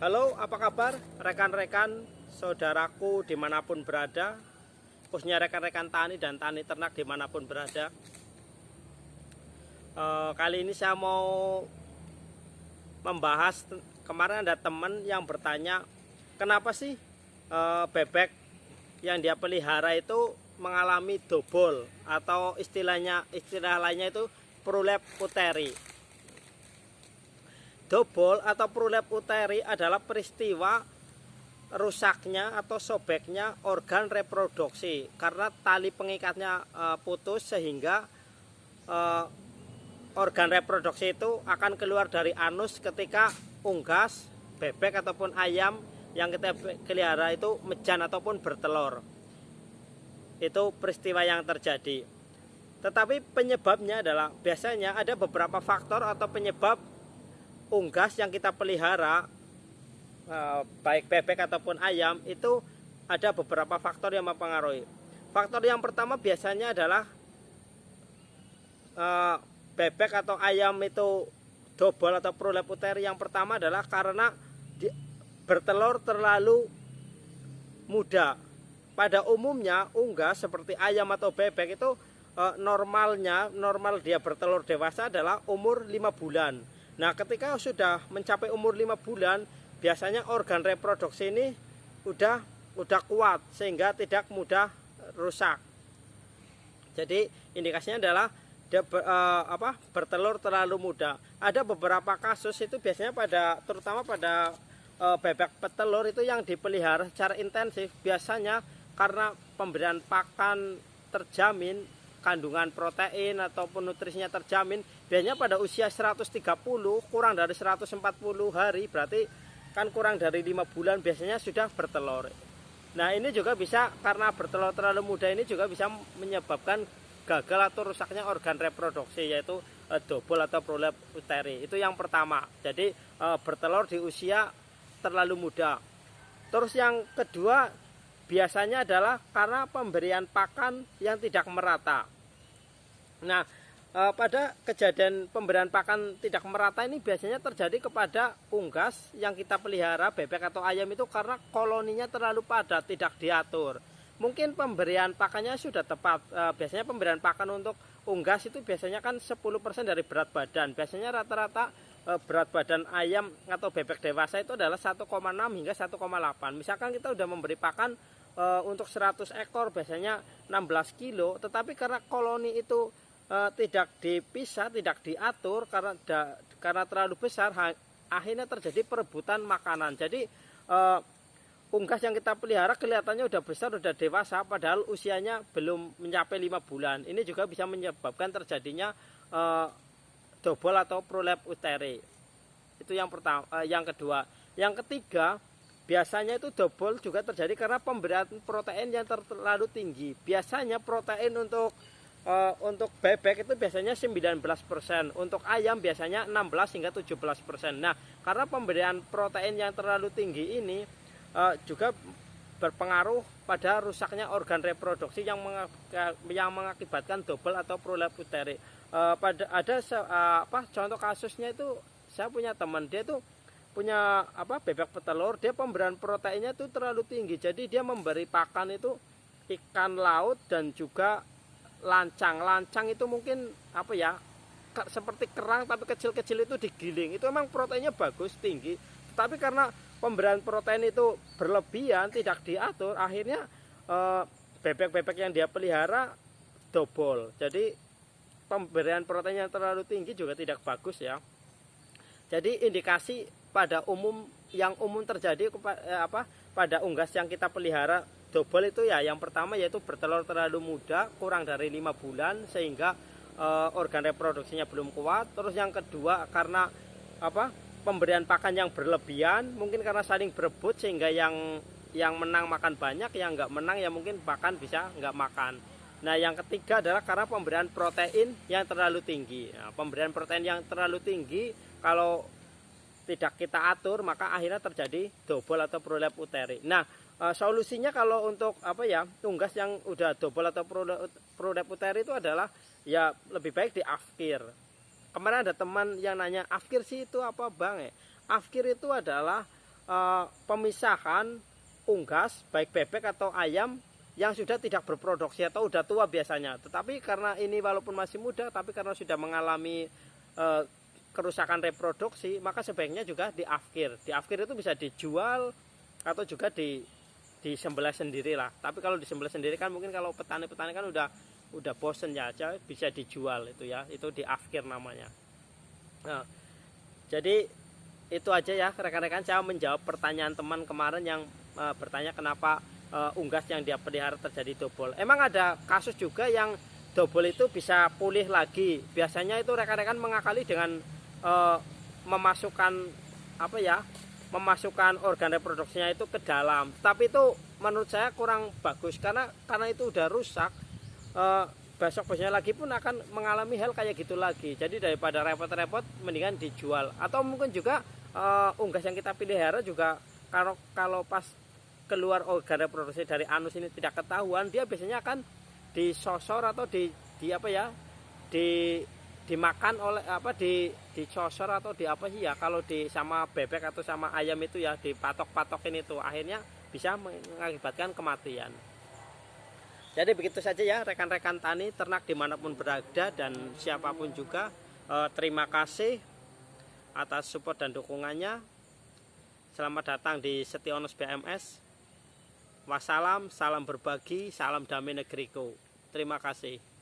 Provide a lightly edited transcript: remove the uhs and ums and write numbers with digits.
Halo, apa kabar rekan-rekan saudaraku dimanapun berada, khususnya rekan-rekan tani dan tani ternak dimanapun berada. Kali ini saya mau membahas, kemarin ada teman yang bertanya, kenapa sih bebek yang dia pelihara itu mengalami dobol atau istilah lainnya itu prolap uteri. Dobol atau prolap uteri adalah peristiwa rusaknya atau sobeknya organ reproduksi karena tali pengikatnya putus, sehingga organ reproduksi itu akan keluar dari anus ketika unggas bebek ataupun ayam yang kita pelihara itu mejan ataupun bertelur. Itu peristiwa yang terjadi. Tetapi penyebabnya adalah biasanya ada beberapa faktor atau penyebab unggas yang kita pelihara, baik bebek ataupun ayam, itu ada beberapa faktor yang mempengaruhi. Faktor yang pertama biasanya adalah bebek atau ayam itu dobol atau prolap uteri. Yang pertama adalah karena bertelur terlalu muda. Pada umumnya unggas seperti ayam atau bebek itu normal dia bertelur dewasa adalah umur 5 bulan. Nah, ketika sudah mencapai umur 5 bulan, biasanya organ reproduksi ini udah kuat sehingga tidak mudah rusak. Jadi indikasinya adalah dia bertelur terlalu muda. Ada beberapa kasus itu biasanya terutama pada bebek petelur itu yang dipelihara secara intensif, biasanya karena pemberian pakan terjamin, kandungan protein ataupun nutrisinya terjamin, biasanya pada usia 130 kurang dari 140 hari, berarti kan kurang dari 5 bulan biasanya sudah bertelur. Nah, ini juga bisa karena bertelur terlalu muda, ini juga bisa menyebabkan gagal atau rusaknya organ reproduksi, yaitu dobol atau prolap uteri. Itu yang pertama. Jadi bertelur di usia terlalu muda. Terus yang kedua biasanya adalah karena pemberian pakan yang tidak merata. Nah, pada kejadian pemberian pakan tidak merata ini biasanya terjadi kepada unggas yang kita pelihara bebek atau ayam itu karena koloninya terlalu padat, tidak diatur. Mungkin pemberian pakannya sudah tepat. Biasanya pemberian pakan untuk unggas itu biasanya kan 10% dari berat badan. Biasanya rata-rata berat badan ayam atau bebek dewasa itu adalah 1,6 hingga 1,8. Misalkan kita sudah memberi pakan untuk 100 ekor biasanya 16 kilo, tetapi karena koloni itu tidak dipisah, tidak diatur karena terlalu besar, akhirnya terjadi perebutan makanan. Jadi unggas yang kita pelihara kelihatannya udah besar, udah dewasa, padahal usianya belum mencapai 5 bulan. Ini juga bisa menyebabkan terjadinya dobol atau prolap uteri. Itu yang pertama. Yang kedua. Yang ketiga, biasanya itu dobol juga terjadi karena pemberian protein yang terlalu tinggi. Biasanya protein untuk bebek itu biasanya 19%, untuk ayam biasanya 16 hingga 17%. Nah, karena pemberian protein yang terlalu tinggi ini juga berpengaruh pada rusaknya organ reproduksi yang mengakibatkan dobol atau prolap uteri. Contoh kasusnya itu, saya punya teman, dia tuh punya bebek petelur, dia pemberian proteinnya itu terlalu tinggi, jadi dia memberi pakan itu ikan laut dan juga lancang itu mungkin seperti kerang tapi kecil-kecil itu digiling. Itu memang proteinnya bagus, tinggi, tapi karena pemberian protein itu berlebihan, tidak diatur, akhirnya bebek-bebek yang dia pelihara dobol. Jadi pemberian protein yang terlalu tinggi juga tidak bagus ya. Jadi indikasi yang umum terjadi pada unggas yang kita pelihara dobol itu ya, yang pertama yaitu bertelur terlalu muda, kurang dari 5 bulan, sehingga organ reproduksinya belum kuat. Terus yang kedua karena pemberian pakan yang berlebihan, mungkin karena saling berebut sehingga yang menang makan banyak, yang nggak menang ya mungkin bahkan bisa nggak makan. Nah, yang ketiga adalah karena pemberian protein yang terlalu tinggi. Nah, pemberian protein yang terlalu tinggi kalau tidak kita atur maka akhirnya terjadi dobol atau prolap uteri. Nah, solusinya kalau untuk unggas yang udah dobol atau prolap uteri itu adalah ya lebih baik diafkir. Kemarin ada teman yang nanya, afkir sih itu apa bang? Afkir itu adalah pemisahan unggas baik bebek atau ayam yang sudah tidak berproduksi atau sudah tua biasanya. Tetapi karena ini walaupun masih muda, tapi karena sudah mengalami kerusakan reproduksi, maka sebaiknya juga diafkir. Diafkir itu bisa dijual atau juga disembelih sendiri lah. Tapi kalau disembelih sendiri kan mungkin kalau petani-petani kan udah bosen ya, aja bisa dijual itu ya. Itu diafkir namanya. Nah, jadi itu aja ya rekan-rekan, saya menjawab pertanyaan teman kemarin yang bertanya kenapa unggas yang dia pelihara terjadi dobol. Emang ada kasus juga yang dobol itu bisa pulih lagi. Biasanya itu rekan-rekan mengakali dengan memasukkan memasukkan organ reproduksinya itu ke dalam. Tapi itu menurut saya kurang bagus karena itu udah rusak. Besok-besoknya lagi pun akan mengalami hal kayak gitu lagi. Jadi daripada repot-repot mendingan dijual. Atau mungkin juga unggas yang kita pelihara juga kalau pas keluar organ reproduksi dari anus ini tidak ketahuan, dia biasanya akan disosor atau dimakan oleh dicosor atau kalau sama bebek atau sama ayam itu ya, dipatok-patokin itu, akhirnya bisa mengakibatkan kematian. Jadi begitu saja ya rekan-rekan tani ternak dimanapun berada dan siapapun juga. Terima kasih atas support dan dukungannya. Selamat datang di Setionos BMS. Wassalam, salam berbagi, salam damai negeriku. Terima kasih.